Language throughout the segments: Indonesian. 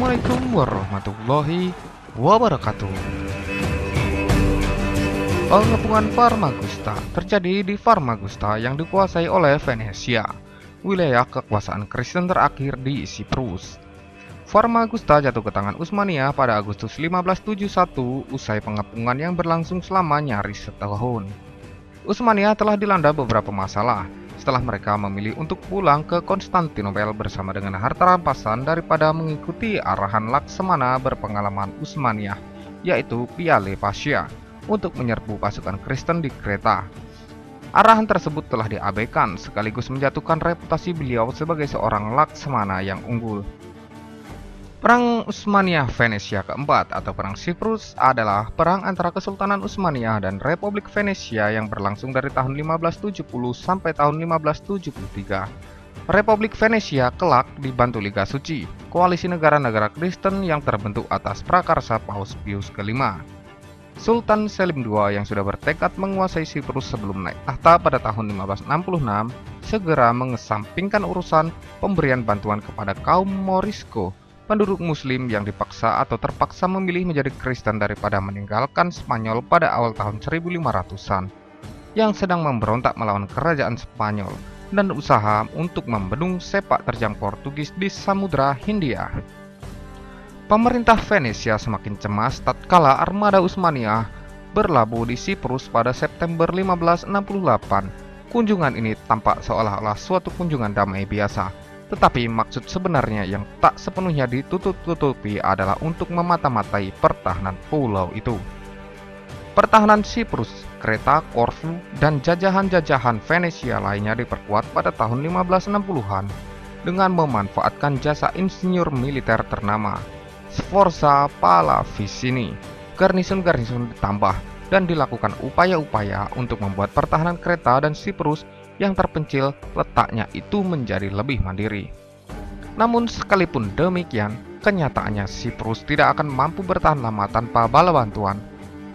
Assalamualaikum warahmatullahi wabarakatuh. Pengepungan Famagusta terjadi di Famagusta yang dikuasai oleh Venesia, wilayah kekuasaan Kristen terakhir di Siprus. Famagusta jatuh ke tangan Utsmania pada Agustus 1571 usai pengepungan yang berlangsung selama nyaris setahun. Utsmania telah dilanda beberapa masalah setelah mereka memilih untuk pulang ke Konstantinopel bersama dengan harta rampasan daripada mengikuti arahan Laksamana berpengalaman Utsmania, yaitu Piale Pasha, untuk menyerbu pasukan Kristen di Kreta. Arahan tersebut telah diabaikan sekaligus menjatuhkan reputasi beliau sebagai seorang Laksamana yang unggul. Perang Utsmania-Venesia keempat atau Perang Siprus adalah perang antara Kesultanan Utsmania dan Republik Venesia yang berlangsung dari tahun 1570 sampai tahun 1573. Republik Venesia kelak dibantu Liga Suci, koalisi negara-negara Kristen yang terbentuk atas prakarsa Paus Pius V. Sultan Selim II yang sudah bertekad menguasai Siprus sebelum naik tahta pada tahun 1566 segera mengesampingkan urusan pemberian bantuan kepada kaum Morisco, penduduk muslim yang dipaksa atau terpaksa memilih menjadi Kristen daripada meninggalkan Spanyol pada awal tahun 1500-an yang sedang memberontak melawan kerajaan Spanyol dan usaha untuk membendung sepak terjang Portugis di Samudra Hindia. Pemerintah Venesia semakin cemas tatkala armada Utsmania berlabuh di Siprus pada September 1568. Kunjungan ini tampak seolah-olah suatu kunjungan damai biasa. Tetapi maksud sebenarnya yang tak sepenuhnya ditutup-tutupi adalah untuk memata-matai pertahanan pulau itu. Pertahanan Siprus, Kreta, Korfu, dan jajahan-jajahan Venesia lainnya diperkuat pada tahun 1560-an dengan memanfaatkan jasa insinyur militer ternama Sforza Pallavicini. Garnison-garnison ditambah dan dilakukan upaya-upaya untuk membuat pertahanan Kreta dan Siprus yang terpencil letaknya itu menjadi lebih mandiri. Namun sekalipun demikian, kenyataannya Siprus tidak akan mampu bertahan lama tanpa bala bantuan.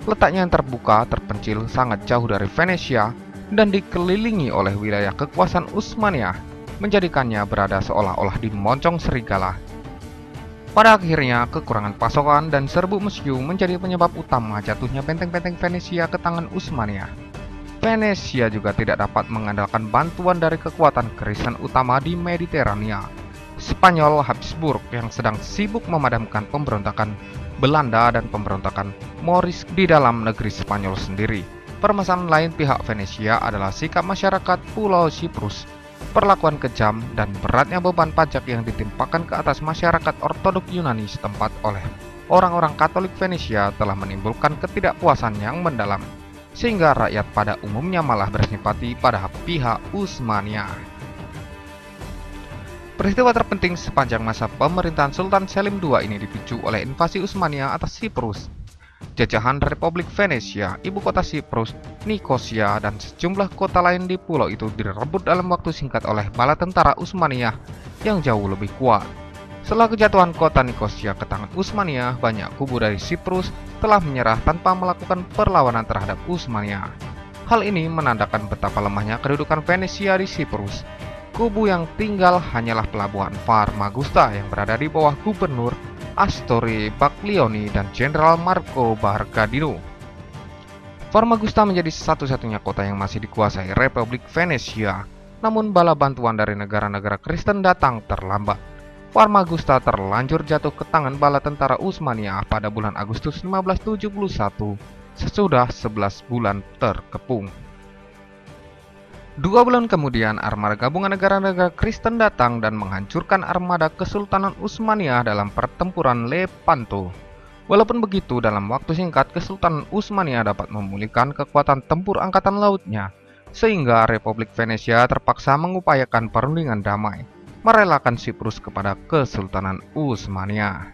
Letaknya yang terbuka, terpencil, sangat jauh dari Venesia dan dikelilingi oleh wilayah kekuasaan Utsmania, menjadikannya berada seolah-olah di moncong serigala. Pada akhirnya, kekurangan pasokan dan serbu mesiu menjadi penyebab utama jatuhnya benteng-benteng Venesia ke tangan Utsmania. Venesia juga tidak dapat mengandalkan bantuan dari kekuatan Kristen utama di Mediterania, Spanyol Habsburg yang sedang sibuk memadamkan pemberontakan Belanda dan pemberontakan Moris di dalam negeri Spanyol sendiri. Permasalahan lain pihak Venesia adalah sikap masyarakat Pulau Siprus. Perlakuan kejam dan beratnya beban pajak yang ditimpakan ke atas masyarakat Ortodok Yunani setempat oleh orang-orang Katolik Venesia telah menimbulkan ketidakpuasan yang mendalam, sehingga rakyat pada umumnya malah bersimpati pada pihak Utsmania. Peristiwa terpenting sepanjang masa pemerintahan Sultan Selim II ini dipicu oleh invasi Utsmania atas Siprus. Jajahan Republik Venesia, ibu kota Siprus, Nikosia, dan sejumlah kota lain di pulau itu direbut dalam waktu singkat oleh bala tentara Utsmania yang jauh lebih kuat. Setelah kejatuhan kota Nikosia ke tangan Utsmania, banyak kubu dari Siprus telah menyerah tanpa melakukan perlawanan terhadap Utsmania. Hal ini menandakan betapa lemahnya kedudukan Venesia di Siprus. Kubu yang tinggal hanyalah pelabuhan Famagusta yang berada di bawah Gubernur Astori Baglioni dan Jenderal Marco Bargadino. Famagusta menjadi satu-satunya kota yang masih dikuasai Republik Venesia, namun bala bantuan dari negara-negara Kristen datang terlambat. Famagusta terlanjur jatuh ke tangan bala tentara Utsmania pada bulan Agustus 1571 sesudah 11 bulan terkepung. 2 bulan kemudian, armada gabungan negara-negara Kristen datang dan menghancurkan armada Kesultanan Utsmania dalam pertempuran Lepanto. Walaupun begitu, dalam waktu singkat Kesultanan Utsmania dapat memulihkan kekuatan tempur angkatan lautnya, sehingga Republik Venesia terpaksa mengupayakan perundingan damai, merelakan Siprus kepada Kesultanan Utsmania.